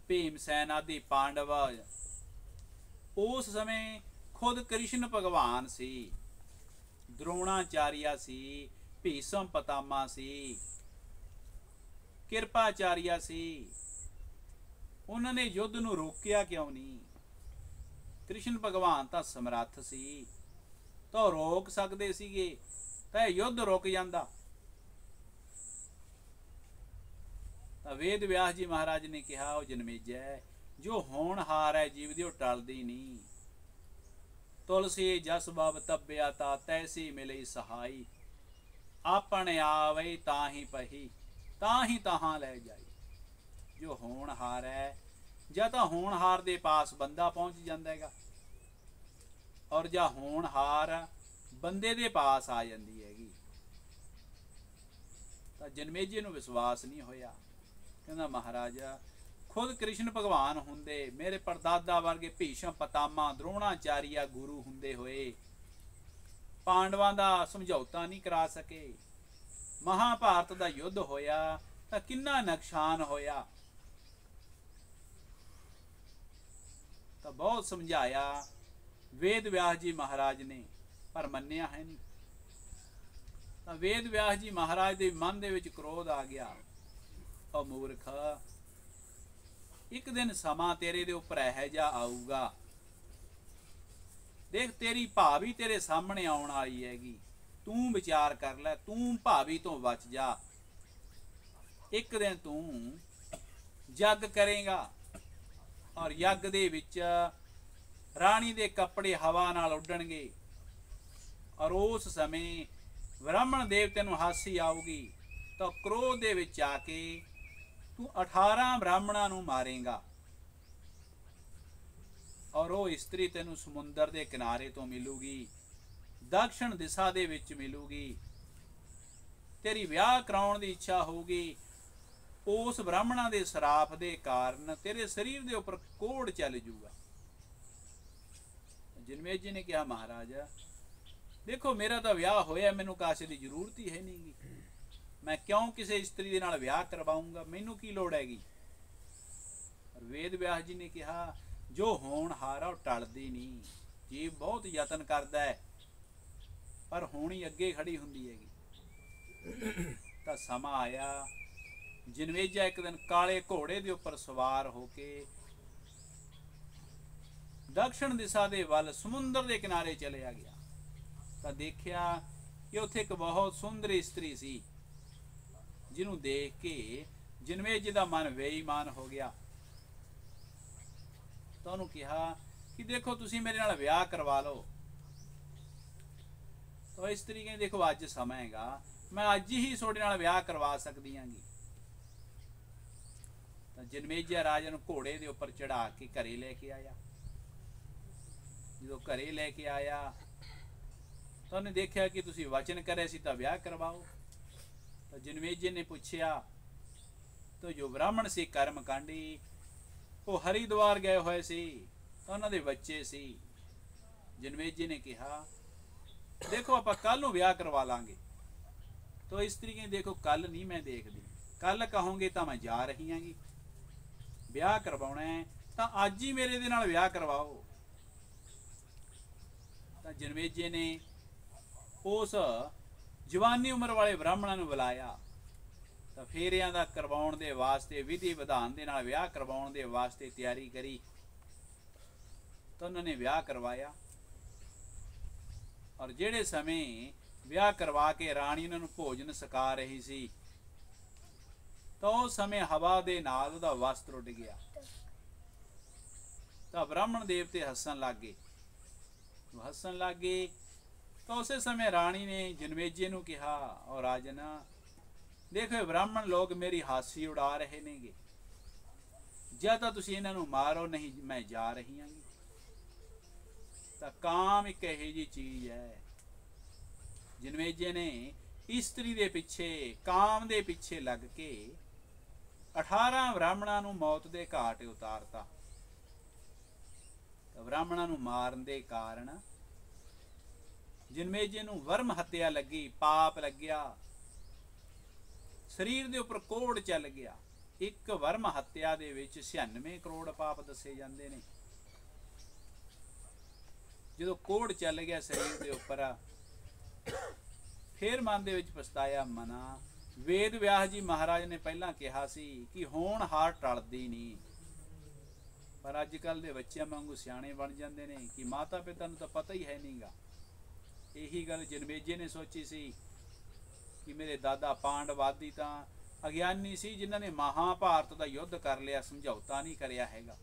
ਭੀਮਸੈਨ ਆਦਿ ਪਾਂਡਵ, ਉਸ ਸਮੇਂ ਖੁਦ ਕ੍ਰਿਸ਼ਨ ਭਗਵਾਨ ਸੀ, ਦ੍ਰੋਣਾਚਾਰੀਆ ਸੀ, ਭੀਸ਼ਮ ਪਤਾਮਾ ਸੀ, ਕਿਰਪਾਚਾਰੀਆ ਸੀ। ਉਹਨਾਂ ਨੇ ਯੁੱਧ ਨੂੰ ਰੋਕਿਆ ਕਿਉਂ ਨਹੀਂ? ਕ੍ਰਿਸ਼ਨ ਭਗਵਾਨ ਤਾਂ ਸਮਰੱਥ ਸੀ, ਤਾਂ ਰੋਕ ਸਕਦੇ ਸੀਗੇ, ਤਾਂ ਯੁੱਧ ਰੁਕ ਜਾਂਦਾ। ਤਾਂ ਵੇਦ ਵਿਆਸ ਜੀ ਮਹਾਰਾਜ ਨੇ ਕਿਹਾ, ਉਹ ਜਨਮੇਜੈ, ਜੋ ਹੋਣਹਾਰ ਹੈ ਜੀਵ ਦੀ, ਉਹ ਟਲਦੀ ਨਹੀਂ। ਤੁਲਸੀ ਜਸ ਬਬ ਤੱਬਿਆ ਤਾ ਤੈਸੀ ਮਿਲੀ ਸਹਾਈ, ਆਪਣੇ ਆਵੇ ਤਾਂ ਹੀ ਪਹੀ ਤਾਂ ਹੀ ਤਹਾਂ ਲੈ ਜਾਈ। ਜੋ ਹੋਣਹਾਰ ਹੈ, ਜਾਂ ਤਾਂ ਹੋਣਹਾਰ ਦੇ ਪਾਸ ਬੰਦਾ ਪਹੁੰਚ ਜਾਂਦਾ ਹੈਗਾ, ਔਰ ਜਾਂ ਹੋਣਹਾਰ ਬੰਦੇ ਦੇ ਪਾਸ ਆ ਜਾਂਦੀ ਹੈਗੀ। ਤਾਂ ਜਨਮੇਜੇ ਨੂੰ ਵਿਸ਼ਵਾਸ ਨਹੀਂ ਹੋਇਆ। ਕਹਿੰਦਾ, ਮਹਾਰਾਜਾ ਖੁਦ ਕ੍ਰਿਸ਼ਨ ਭਗਵਾਨ ਹੁੰਦੇ, ਮੇਰੇ ਪਰਦਾਦਾ ਵਰਗੇ ਭੀਸ਼ਮ ਪਤਾਮਾ ਦ੍ਰੋਣਾਚਾਰੀਆ ਗੁਰੂ ਹੁੰਦੇ ਹੋਏ ਪਾਂਡਵਾਂ ਦਾ ਸਮਝੌਤਾ ਨਹੀਂ ਕਰਾ ਸਕੇ। ਮਹਾਭਾਰਤ ਦਾ ਯੁੱਧ ਹੋਇਆ ਤਾਂ ਕਿੰਨਾ ਨੁਕਸਾਨ ਹੋਇਆ। ਤਾਂ ਬਹੁਤ ਸਮਝਾਇਆ ਵੇਦ ਵਿਆਸ ਜੀ ਮਹਾਰਾਜ ਨੇ, ਪਰ ਮੰਨਿਆ ਹੈ ਨਹੀਂ। ਤਾਂ ਵੇਦ ਵਿਆਸ ਜੀ ਮਹਾਰਾਜ ਦੇ ਮਨ ਦੇ ਵਿੱਚ ਕ੍ਰੋਧ ਆ ਗਿਆ। ਉਹ ਮੂਰਖ, ਇੱਕ ਦਿਨ ਸਮਾਂ ਤੇਰੇ ਦੇ ਉੱਪਰ ਇਹੋ ਜਿਹਾ ਆਊਗਾ, ਦੇਖ ਤੇਰੀ ਭਾਵੀ ਤੇਰੇ ਸਾਹਮਣੇ ਆਉਣ ਵਾਲੀ ਹੈਗੀ, ਤੂੰ ਵਿਚਾਰ ਕਰ ਲੈ, ਤੂੰ ਭਾਵੀ ਤੋਂ ਬਚ ਜਾ। ਇੱਕ ਦਿਨ ਤੂੰ ਯੱਗ ਕਰੇਗਾ, ਔਰ ਯੱਗ ਦੇ ਵਿੱਚ ਰਾਣੀ ਦੇ ਕੱਪੜੇ ਹਵਾ ਨਾਲ ਉੱਡਣਗੇ, ਔਰ ਉਸ ਸਮੇਂ ਬ੍ਰਾਹਮਣ ਦੇਵਤੇ ਨੂੰ ਹਾਸੀ ਆਊਗੀ। ਤਾਂ ਕ੍ਰੋਧ ਦੇ ਵਿੱਚ ਆ ਕੇ ਤੂੰ 18 ਬ੍ਰਾਹਮਣਾਂ ਨੂੰ ਮਾਰੇਗਾ, ਔਰ ਉਹ ਇਸਤਰੀ ਤੈਨੂੰ ਸਮੁੰਦਰ ਦੇ ਕਿਨਾਰੇ ਤੋਂ ਮਿਲੂਗੀ, ਦਕਸ਼ਣ ਦਿਸ਼ਾ ਦੇ ਵਿੱਚ ਮਿਲੂਗੀ। ਤੇਰੀ ਵਿਆਹ ਕਰਾਉਣ ਦੀ ਇੱਛਾ ਹੋਊਗੀ, ਉਸ ਬ੍ਰਾਹਮਣਾਂ ਦੇ ਸਰਾਪ ਦੇ ਕਾਰਨ ਤੇਰੇ ਸਰੀਰ ਦੇ ਉੱਪਰ ਕੋੜ ਚੱਲ ਜੂਗਾ। ਜਨਮੇਜ ਜੀ ਨੇ ਕਿਹਾ, ਮਹਾਰਾਜਾ ਦੇਖੋ, ਮੇਰਾ ਤਾਂ ਵਿਆਹ ਹੋਇਆ, ਮੈਨੂੰ ਕਾਸੇ ਦੀ ਜ਼ਰੂਰਤ ਹੀ ਹੈ ਨਹੀਂ, ਮੈਂ ਕਿਉਂ ਕਿਸੇ ਇਸਤਰੀ ਦੇ ਨਾਲ ਵਿਆਹ ਕਰਵਾਉਂਗਾ, ਮੈਨੂੰ ਕੀ ਲੋੜ ਹੈਗੀ। ਵੇਦ ਵਿਆਸ ਜੀ ਨੇ ਕਿਹਾ, ਜੋ ਹੋਣਹਾਰ ਆ ਉਹ ਟਲਦੀ ਨਹੀਂ। ਜੀਵ ਬਹੁਤ ਯਤਨ ਕਰਦਾ ਹੈ, ਪਰ ਹੋਣੀ ਅੱਗੇ ਖੜੀ ਹੁੰਦੀ ਹੈਗੀ। ਤਾਂ ਸਮਾਂ ਆਇਆ, ਜਨਮੇਜਾ ਇੱਕ ਦਿਨ ਕਾਲੇ ਘੋੜੇ ਦੇ ਉੱਪਰ ਸਵਾਰ ਹੋ ਕੇ ਦਕਸ਼ਣ ਦਿਸ਼ਾ ਦੇ ਵੱਲ ਸਮੁੰਦਰ ਦੇ ਕਿਨਾਰੇ ਚਲਿਆ ਗਿਆ। ਤਾਂ ਦੇਖਿਆ ਕਿ ਉੱਥੇ ਇੱਕ ਬਹੁਤ ਸੁੰਦਰ ਇਸਤਰੀ ਸੀ, ਜਿਹਨੂੰ ਦੇਖ ਕੇ ਜਨਮੇਜੇ ਦਾ ਮਨ ਬੇਈਮਾਨ ਹੋ ਗਿਆ। ਤਾਂ ਉਹਨੂੰ ਕਿਹਾ ਕਿ ਦੇਖੋ, ਤੁਸੀਂ ਮੇਰੇ ਨਾਲ ਵਿਆਹ ਕਰਵਾ ਲਓ। ਤਾਂ ਇਸਤਰੀ ਕਹਿੰਦੀ, ਦੇਖੋ ਅੱਜ ਸਮਾਂ ਹੈਗਾ, ਮੈਂ ਅੱਜ ਹੀ ਤੁਹਾਡੇ ਨਾਲ ਵਿਆਹ ਕਰਵਾ ਸਕਦੀ ਹਾਂਗੀ। ਤਾਂ ਜਨਮੇਜਾ ਰਾਜਾ ਨੂੰ ਘੋੜੇ ਦੇ ਉੱਪਰ ਚੜਾ ਕੇ ਘਰੇ ਲੈ ਕੇ ਆਇਆ। ਜਦੋਂ ਘਰੇ ਲੈ ਕੇ ਆਇਆ ਤਾਂ ਉਹਨੇ ਦੇਖਿਆ ਕਿ ਤੁਸੀਂ ਵਚਨ ਕਰਿਆ ਸੀ ਤਾਂ ਵਿਆਹ ਕਰਵਾਓ। ਤਾਂ ਜਨਮੇਜੇ ਨੇ ਪੁੱਛਿਆ, ਤਾਂ ਜੋ ਬ੍ਰਾਹਮਣ ਸੀ ਕਰਮਕਾਂਡੀ, ਉਹ ਹਰਿਦੁਆਰ ਗਏ ਹੋਏ ਸੀ, ਤਾਂ ਉਹਨਾਂ ਦੇ ਬੱਚੇ ਸੀ। ਜਨਮੇਜੇ ਨੇ ਕਿਹਾ, ਦੇਖੋ ਆਪਾਂ ਕੱਲ ਨੂੰ ਵਿਆਹ ਕਰਵਾ ਲਾਂਗੇ। ਤਾਂ ਇਸਤਰੀ ਕਹਿੰਦੀ, ਦੇਖੋ ਕੱਲ ਨਹੀਂ ਮੈਂ ਦੇਖਦੀ, ਕੱਲ ਕਹੋਗੇ ਤਾਂ ਮੈਂ ਜਾ ਰਹੀ ਹਾਂਗੀ, ਵਿਆਹ ਕਰਵਾਉਣਾ ਹੈ ਤਾਂ ਅੱਜ ਹੀ ਮੇਰੇ ਦੇ ਨਾਲ ਵਿਆਹ ਕਰਵਾਓ। ਤਾਂ ਜਨਮੇਜੇ ਨੇ ਉਸ ਜਵਾਨੀ ਉਮਰ ਵਾਲੇ ਬ੍ਰਾਹਮਣਾਂ ਨੂੰ ਬੁਲਾਇਆ। ਤਾਂ ਫੇਰਿਆਂ ਦਾ ਕਰਵਾਉਣ ਦੇ ਵਾਸਤੇ, ਵਿਧੀ ਵਿਧਾਨ ਦੇ ਨਾਲ ਵਿਆਹ ਕਰਵਾਉਣ ਦੇ ਵਾਸਤੇ ਤਿਆਰੀ ਕਰੀ। ਤਾਂ ਉਹਨਾਂ ਨੇ ਵਿਆਹ ਕਰਵਾਇਆ, ਔਰ ਜਿਹੜੇ ਸਮੇਂ ਵਿਆਹ ਕਰਵਾ ਕੇ ਰਾਣੀ ਉਹਨਾਂ ਨੂੰ ਭੋਜਨ ਸਕਾ ਰਹੀ ਸੀ, ਤਾਂ ਉਸ ਸਮੇਂ ਹਵਾ ਦੇ ਨਾਲ ਉਹਦਾ ਵਸਤਰ ਉੱਡ ਗਿਆ। ਤਾਂ ਬ੍ਰਾਹਮਣ ਦੇਵਤੇ ਹੱਸਣ ਲੱਗ ਗਏ। ਤਾਂ ਉਸੇ ਸਮੇਂ ਰਾਣੀ ਨੇ ਜਨਮੇਜੇ ਨੂੰ ਕਿਹਾ, ਔਰ ਰਾਜਨ ਦੇਖੋ, ਬ੍ਰਾਹਮਣ ਲੋਕ ਮੇਰੀ ਹਾਸੀ ਉਡਾ ਰਹੇ ਨੇਗੇ, ਜਾਂ ਤਾਂ ਤੁਸੀਂ ਇਹਨਾਂ ਨੂੰ ਮਾਰੋ, ਨਹੀਂ ਮੈਂ ਜਾ ਰਹੀ ਹਾਂ। ਤਾਂ ਕਾਮ ਇੱਕ ਇਹੋ ਜਿਹੀ ਚੀਜ਼ ਹੈ। ਜਨਮੇਜੇ ਨੇ ਇਸਤਰੀ ਦੇ ਪਿੱਛੇ, ਕਾਮ ਦੇ ਪਿੱਛੇ ਲੱਗ ਕੇ 18 ਬ੍ਰਾਹਮਣਾਂ ਨੂੰ ਮੌਤ ਦੇ ਘਾਟ ਉਤਾਰਤਾ। ਤਾਂ ਬ੍ਰਾਹਮਣਾਂ ਨੂੰ ਮਾਰਨ ਦੇ ਕਾਰਨ ਜਨਮੇਜੇ ਨੂੰ ਵਰਮ ਹੱਤਿਆ ਲੱਗੀ, ਪਾਪ ਲੱਗਿਆ, ਸਰੀਰ ਦੇ ਉੱਪਰ ਕੋੜ ਚੱਲ ਗਿਆ। ਇੱਕ ਵਰਮ ਹੱਤਿਆ ਦੇ ਵਿੱਚ 96 ਕਰੋੜ ਪਾਪ ਦੱਸੇ ਜਾਂਦੇ ਨੇ। ਜਦੋਂ ਕੋੜ ਚੱਲ ਗਿਆ ਸਰੀਰ ਦੇ ਉੱਪਰ, ਫਿਰ ਮਨ ਦੇ ਵਿੱਚ ਪਛਤਾਇਆ ਮਨਾ। ਵੇਦ ਵਿਆਸ ਜੀ ਮਹਾਰਾਜ ਨੇ ਪਹਿਲਾਂ ਕਿਹਾ ਸੀ ਕਿ ਹੋਣਹਾਰ ਟਲਦੀ ਨਹੀਂ, ਪਰ ਅੱਜ ਕੱਲ ਦੇ ਬੱਚਿਆਂ ਵਾਂਗੂ ਸਿਆਣੇ ਬਣ ਜਾਂਦੇ ਨੇ ਕਿ ਮਾਤਾ ਪਿਤਾ ਨੂੰ ਤਾਂ ਪਤਾ ਹੀ ਹੈ ਨਹੀਂਗਾ। ਇਹੀ ਗੱਲ ਜਨਮੇਜੇ ਨੇ ਸੋਚੀ ਸੀ ਕਿ ਮੇਰੇ ਦਾਦਾ ਪਾਂਡਵ ਆਦਿ ਤਾਂ ਅਗਿਆਨੀ ਸੀ, ਜਿਨ੍ਹਾਂ ਨੇ ਮਹਾਭਾਰਤ ਦਾ ਯੁੱਧ ਕਰ ਲਿਆ, ਸਮਝੌਤਾ ਨਹੀਂ ਕਰਿਆ ਹੈਗਾ।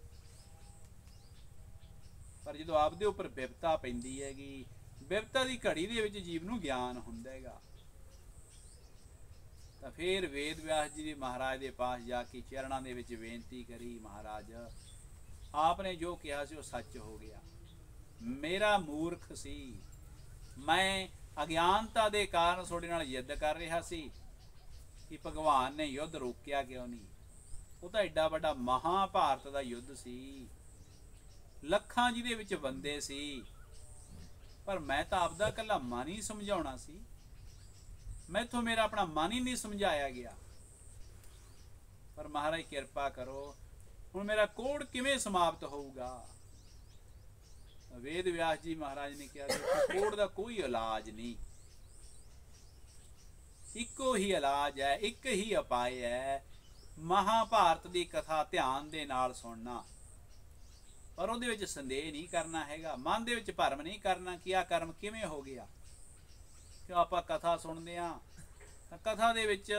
ਪਰ ਜਦੋਂ ਆਪਦੇ ਉੱਪਰ ਬਿਪਤਾ ਪੈਂਦੀ ਹੈਗੀ, ਬਿਪਤਾ ਦੀ ਘੜੀ ਦੇ ਵਿੱਚ ਜੀਵ ਨੂੰ ਗਿਆਨ ਹੁੰਦਾ ਹੈਗਾ। ਤਾਂ ਫਿਰ ਵੇਦ ਵਿਆਸ ਜੀ ਦੇ ਮਹਾਰਾਜ ਦੇ ਪਾਸ ਜਾ ਕੇ ਚਰਨਾਂ ਦੇ ਵਿੱਚ ਬੇਨਤੀ ਕਰੀ, ਮਹਾਰਾਜ ਆਪਨੇ ਜੋ ਕਿਹਾ ਸੀ ਉਹ ਸੱਚ ਹੋ ਗਿਆ। ਮੇਰਾ ਮੂਰਖ ਸੀ, ਮੈਂ ਅਗਿਆਨਤਾ ਦੇ ਕਾਰਨ ਤੁਹਾਡੇ ਨਾਲ ਜਿੱਦ ਕਰ ਰਿਹਾ ਸੀ ਕਿ ਭਗਵਾਨ ਨੇ ਯੁੱਧ ਰੋਕਿਆ ਕਿਉਂ ਨਹੀਂ। ਉਹ ਤਾਂ ਐਡਾ ਵੱਡਾ ਮਹਾਭਾਰਤ ਦਾ ਯੁੱਧ ਸੀ, ਲੱਖਾਂ ਜਿਹਦੇ ਵਿੱਚ ਬੰਦੇ ਸੀ, ਪਰ ਮੈਂ ਤਾਂ ਆਪਦਾ ਇਕੱਲਾ ਮਨ ਹੀ ਸਮਝਾਉਣਾ ਸੀ, ਮੈਥੋਂ ਮੇਰਾ ਆਪਣਾ ਮਨ ਹੀ ਨਹੀਂ ਸਮਝਾਇਆ ਗਿਆ। ਪਰ ਮਹਾਰਾਜ ਕਿਰਪਾ ਕਰੋ, ਹੁਣ ਮੇਰਾ ਕੋੜ ਕਿਵੇਂ ਸਮਾਪਤ ਹੋਊਗਾ। ਵੇਦ ਵਿਆਸ ਜੀ ਮਹਾਰਾਜ ਨੇ ਕਿਹਾ ਕਿ ਕੋੜ ਦਾ ਕੋਈ ਇਲਾਜ ਨਹੀਂ, ਇੱਕੋ ਹੀ ਇਲਾਜ ਹੈ, ਇੱਕ ਹੀ ਉਪਾਅ ਹੈ, ਮਹਾਭਾਰਤ ਦੀ ਕਥਾ ਧਿਆਨ ਦੇ ਨਾਲ ਸੁਣਨਾ, ਪਰ ਉਹਦੇ ਵਿੱਚ ਸੰਦੇਹ ਨਹੀਂ ਕਰਨਾ ਹੈਗਾ, ਮਨ ਦੇ ਵਿੱਚ ਭਰਮ ਨਹੀਂ ਕਰਨਾ ਕਿ ਆਹ ਕਰਮ ਕਿਵੇਂ ਹੋ ਗਿਆ। ਕਿਉਂ ਆਪਾਂ ਕਥਾ ਸੁਣਦੇ ਹਾਂ ਤਾਂ ਕਥਾ ਦੇ ਵਿੱਚ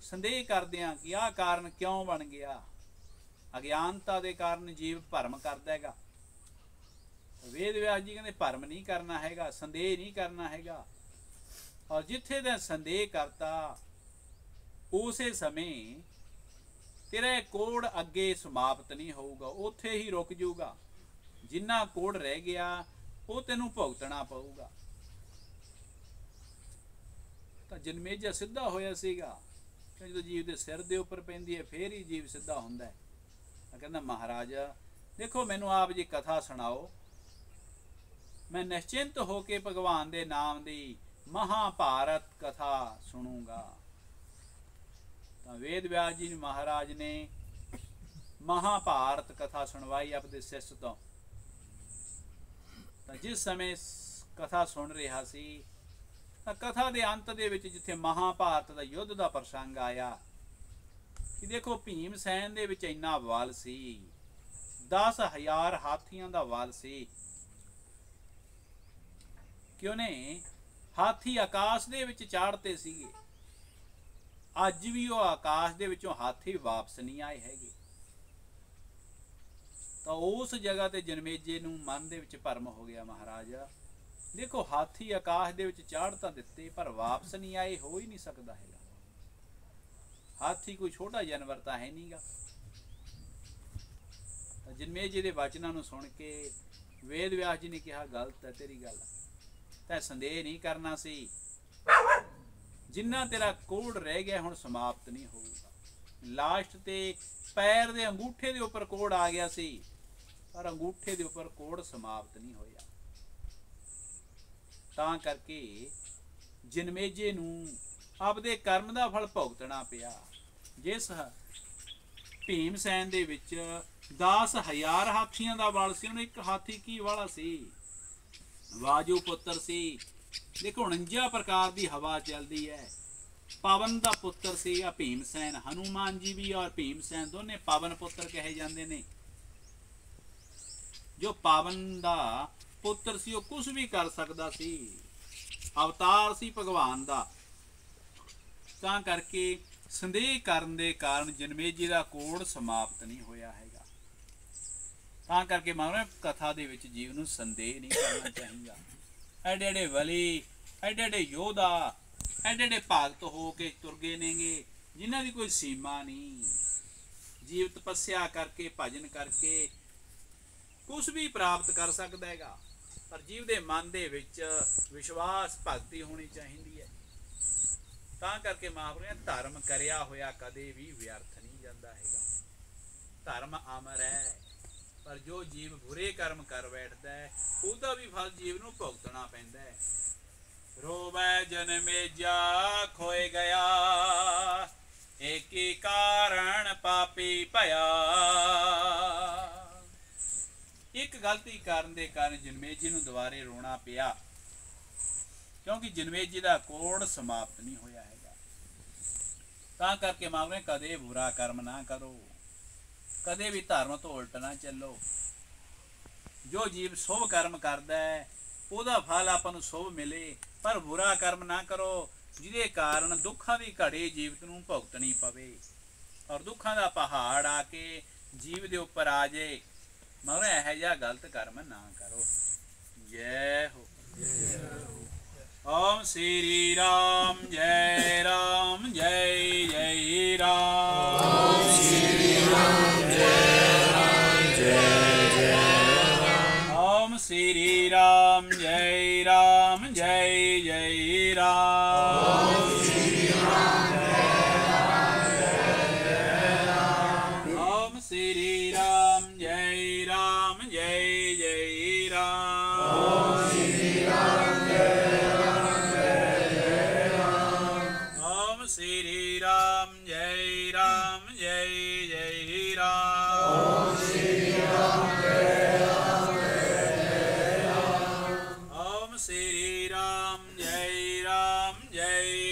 ਸੰਦੇਹ ਕਰਦੇ ਹਾਂ ਕਿ ਆਹ ਕਾਰਨ ਕਿਉਂ ਬਣ ਗਿਆ। ਅਗਿਆਨਤਾ ਦੇ ਕਾਰਨ ਜੀਵ ਭਰਮ ਕਰਦਾ ਹੈਗਾ। ਵੇਦ ਵਿਆਸ ਜੀ ਕਹਿੰਦੇ ਭਰਮ ਨਹੀਂ ਕਰਨਾ ਹੈਗਾ, ਸੰਦੇਹ ਨਹੀਂ ਕਰਨਾ ਹੈਗਾ। ਔਰ ਜਿੱਥੇ ਦਾ ਸੰਦੇਹ ਕਰਤਾ ਉਸੇ ਸਮੇਂ ਤੇਰਾ ਇਹ ਕੋੜ ਅੱਗੇ ਸਮਾਪਤ ਨਹੀਂ ਹੋਊਗਾ, ਉੱਥੇ ਹੀ ਰੁਕ ਜਾਊਗਾ। ਜਿੰਨਾ ਕੋੜ ਰਹਿ ਗਿਆ ਉਹ ਤੈਨੂੰ ਭੁਗਤਣਾ ਪਊਗਾ। ਤਾਂ ਜਨਮੇਜਾ ਸਿੱਧਾ ਹੋਇਆ ਸੀਗਾ, ਜਦੋਂ ਜੀਵ ਦੇ ਸਿਰ ਦੇ ਉੱਪਰ ਪੈਂਦੀ ਹੈ ਫੇਰ ਹੀ ਜੀਵ ਸਿੱਧਾ ਹੁੰਦਾ ਹੈ। ਕਹਿੰਦਾ ਮਹਾਰਾਜ ਦੇਖੋ, ਮੈਨੂੰ ਆਪ ਜੀ ਕਥਾ ਸੁਣਾਓ, ਮੈਂ ਨਿਸ਼ਚਿੰਤ ਹੋ ਕੇ ਭਗਵਾਨ ਦੇ ਨਾਮ ਦੀ ਮਹਾਭਾਰਤ ਕਥਾ ਸੁਣੂੰਗਾ। ਤਾਂ ਵੇਦ ਵਿਆਸ ਜੀ ਮਹਾਰਾਜ ਨੇ ਮਹਾਭਾਰਤ ਕਥਾ ਸੁਣਵਾਈ ਆਪਣੇ ਸਿਸ਼ ਤੋਂ। ਤਾਂ ਜਿਸ ਸਮੇਂ ਕਥਾ ਸੁਣ ਰਿਹਾ ਸੀ ਤਾਂ ਕਥਾ ਦੇ ਅੰਤ ਦੇ ਵਿੱਚ ਜਿੱਥੇ ਮਹਾਭਾਰਤ ਦਾ ਯੁੱਧ ਦਾ ਪ੍ਰਸੰਗ ਆਇਆ ਕਿ ਦੇਖੋ ਭੀਮ ਸੈਨ ਦੇ ਵਿੱਚ ਇੰਨਾ ਬਲ ਸੀ, 10,000 ਹਾਥੀਆਂ ਦਾ ਬਲ ਸੀ ਕਿ ਉਹਨੇ ਹਾਥੀ ਆਕਾਸ਼ ਦੇ ਵਿੱਚ ਚਾੜਤੇ ਸੀਗੇ। ਅੱਜ ਵੀ ਉਹ ਆਕਾਸ਼ ਦੇ ਵਿੱਚੋਂ ਹਾਥੀ ਵਾਪਸ ਨਹੀਂ ਆਏ ਹੈਗੇ। ਤਾਂ ਉਸ ਜਗ੍ਹਾ ਤੇ ਜਨਮੇਜੇ ਨੂੰ ਮਨ ਦੇ ਵਿੱਚ ਭਰਮ ਹੋ ਗਿਆ, ਮਹਾਰਾਜ ਦੇਖੋ ਹਾਥੀ ਆਕਾਸ਼ ਦੇ ਵਿੱਚ ਚਾੜ ਤਾਂ ਦਿੱਤੇ ਪਰ ਵਾਪਸ ਨਹੀਂ ਆਏ, ਹੋ ਹੀ ਨਹੀਂ ਸਕਦਾ ਹੈਗਾ। ਹਾਥੀ ਕੋਈ ਛੋਟਾ ਜਾਨਵਰ ਤਾਂ ਹੈ ਨਹੀਂਗਾ। ਤਾਂ ਜਨਮੇਜੇ ਦੇ ਵਚਨਾਂ ਨੂੰ ਸੁਣ ਕੇ ਵੇਦ ਵਿਆਸ ਜੀ ਨੇ ਕਿਹਾ ਗਲਤ ਹੈ ਤੇਰੀ ਗੱਲ, ਤੈਂ ਸੰਦੇਹ ਨਹੀਂ ਕਰਨਾ ਸੀ, ਜਿੰਨਾ ਤੇਰਾ ਕੋੜ ਰਹਿ ਗਿਆ ਹੁਣ ਸਮਾਪਤ ਨਹੀਂ ਹੋਊਗਾ। ਲਾਸਟ ਤੇ ਪੈਰ ਦੇ ਅੰਗੂਠੇ ਦੇ ਉੱਪਰ ਕੋੜ ਆ ਗਿਆ ਸੀ, ਪਰ ਅੰਗੂਠੇ ਦੇ ਉੱਪਰ ਕੋੜ ਸਮਾਪਤ ਨਹੀਂ ਹੋਇਆ। ਤਾਂ ਕਰਕੇ ਜਨਮੇਜੇ ਨੂੰ ਆਪਦੇ ਕਰਮ ਦਾ ਫਲ ਭੁਗਤਣਾ ਪਿਆ। ਜਿਸ ਭੀਮ ਸੈਨ ਦੇ ਵਿੱਚ 10,000 ਹਾਥੀਆਂ ਦਾ ਬਲ ਸੀ, ਉਹਨੂੰ ਇੱਕ ਹਾਥੀ ਕੀ ਵਾਲਾ ਸੀ, ਵਾਜੂ ਪੁੱਤਰ ਸੀ। ਦੇਖੋ 49 ਪ੍ਰਕਾਰ ਦੀ ਹਵਾ ਚੱਲਦੀ ਹੈ। ਪਵਨ ਦਾ ਪੁੱਤਰ ਸੀਗਾ ਭੀਮ ਸੈਨ, ਹਨੂਮਾਨ ਜੀ ਵੀ ਔਰ ਭੀਮ ਸੈਨ ਦੋਨੇ ਪਵਨ ਪੁੱਤਰ ਕਹੇ ਜਾਂਦੇ ਨੇ। ਜੋ ਪਵਨ ਦਾ ਪੁੱਤਰ ਸੀ ਉਹ ਕੁਝ ਵੀ ਕਰ ਸਕਦਾ ਸੀ, ਅਵਤਾਰ ਸੀ ਭਗਵਾਨ ਦਾ। ਤਾਂ ਕਰਕੇ ਸੰਦੇਹ ਕਰਨ ਦੇ ਕਾਰਨ ਜਨਮੇਜੇ ਦਾ ਕੋੜ ਸਮਾਪਤ ਨਹੀਂ ਹੋਇਆ ਹੈਗਾ। ਤਾਂ ਕਰਕੇ ਮਹਾਰਾਜ ਕਥਾ ਦੇ ਵਿੱਚ ਜੀਵ ਨੂੰ ਸੰਦੇਹ ਨਹੀਂ ਕਰਨਾ ਚਾਹੀਦਾ। ਐਡੇ ਐਡੇ ਵਲੀ, ਐਡੇ ਐਡੇ ਯੋਧਾ, ਐਡੇ ਐਡੇ ਭਗਤ ਹੋ ਕੇ ਤੁਰ ਗਏ ਨੇਗੇ ਜਿਨ੍ਹਾਂ ਦੀ ਕੋਈ ਸੀਮਾ ਨਹੀਂ। ਜੀਵ ਤਪੱਸਿਆ ਕਰਕੇ ਭਜਨ ਕਰਕੇ ਕੁਛ ਵੀ ਪ੍ਰਾਪਤ ਕਰ ਸਕਦਾ ਹੈਗਾ, ਪਰ ਜੀਵ ਦੇ ਮਨ ਦੇ ਵਿੱਚ ਵਿਸ਼ਵਾਸ ਭਗਤੀ ਹੋਣੀ ਚਾਹੀਦੀ ਹੈ। ਤਾਂ ਕਰਕੇ ਮਹਾਂਪੁਰਖ ਧਰਮ ਕਰਿਆ ਹੋਇਆ ਕਦੇ ਵੀ ਵਿਅਰਥ ਨਹੀਂ ਜਾਂਦਾ ਹੈਗਾ। ਧਰਮ ਅਮਰ ਹੈ, ਪਰ ਜੋ ਜੀਵ ਬੁਰੇ ਕਰਮ ਕਰ ਬੈਠਦਾ ਹੈ ਉਹਦਾ ਵੀ ਫਲ ਜੀਵ ਨੂੰ ਭੁਗਤਣਾ ਪੈਂਦਾ ਹੈ। रोवै जन्मेजा खोए गया, एक ही कारण पापी भया। एक गलती करन दे कारण जन्मेजी नूं दुबारे रोना पिया, क्योंकि जन्मेजी दा कोड़ समाप्त नहीं होया हैगा। तां करके मामले कदे बुरा कर्म ना करो, कदे भी धर्म तो उल्ट ना चलो। जो जीव शुभ कर्म करदा है ਉਹਦਾ फल ਆਪਾਂ ਨੂੰ शुभ मिले, पर बुरा कर्म ना करो ਜਿਹਦੇ ਕਾਰਨ ਦੁੱਖਾਂ ਦੀ ਘੜੀ ਜੀਵਤ ਨੂੰ ਭੁਗਤਣੀ ਪਵੇ ਔਰ ਦੁੱਖਾਂ ਦਾ ਪਹਾੜ ਆ ਕੇ ਜੀਵ ਦੇ ਉੱਪਰ ਆ ਜਾਏ। ਮਗਰ ਇਹੋ ਜਿਹਾ ਗਲਤ ਕਰਮ ਨਾ ਕਰੋ। ਜੈ ਹੋ। ओम श्री राम जय राम जय जय राम। ओम श्री राम जय राम जय जय राम। ओम श्री राम जय राम जय जय राम। ओम श्री राम जय राम जय जय राम। ओम श्री राम जय राम जय जय राम। ओम श्री राम श्री राम जय राम जय जय राम। ओम श्री राम जय राम जय जय राम। ओम श्री राम जय राम जय